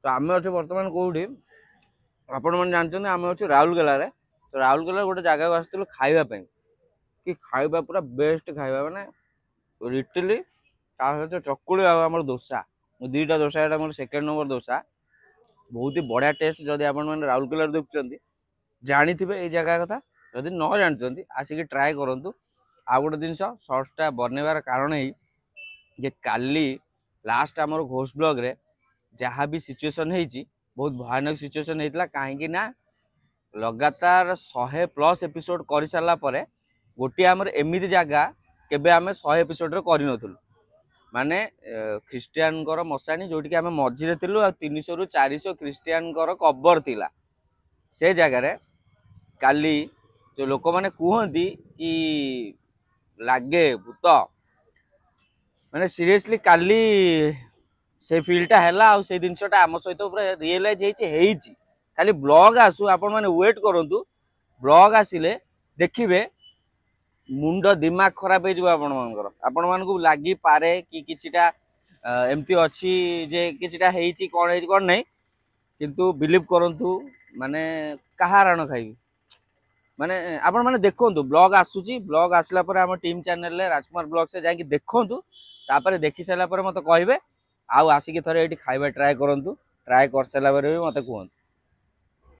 तो आम अच्छे बर्तमान कौटी आपण मैंने जानते आम अच्छे राउरकेला तो राउरकेला गोटे जगह को आसलु खावाई कि खावा पूरा बेस्ट खावा माने इटली सहित चकुली आम दोसा दुईटा दोसा यहाँ मोर सेकेंड नंबर दोसा बहुत ही बढ़िया टेस्ट जदि आप राउरकेला देखुं जानी थे ये जगह कथा जदि न जानते आसिक ट्राए करूँ आ गोटे जिन सर्ट्सटा बनइबार कारण ही जे काली लास्ट आमर घोष ब्लॉग रे जहाँ भी सिचुएसन होती बहुत भयानक सिचुएसन होता कहीं ना लगातार 100+ एपिसोड कर सारा गोटे आमर एमती जगह केबे आम 100 एपिसोड कर माने ख्रीस्टियान मशाणी जोटि आम मझे थिलु आ 300 ରୁ 400 ख्रीस्टियान कबर थिला से जगार काली जो लोक मैंने कहती कि लगे भूत माने सीरियसली काली से फिल्टा है से जिनसा आम सहित पूरा रियलाइज होती खाली ब्लॉग आसू आपण मैंने वेट करूँ ब्लॉग आसिले देखिए मुंड दिमाग खराब हो आपण मान लगी पारे कि किछिटा एमती अच्छी जे किछिटा हेइची कौन नहीं किंतु बिलीव करंतु माने कहा राण खाइबी माने आपण माने देखंतु ब्लॉग आसुची ब्लॉग आसला पर हम टीम चैनल रे राजकुमार ब्लॉग से जाके देखंतु तापर देखि साला पर मते कहबे आउ आसिक थरे एठी खाइबा ट्राई करंतु ट्राई कर साला पर भी मते कहंतु।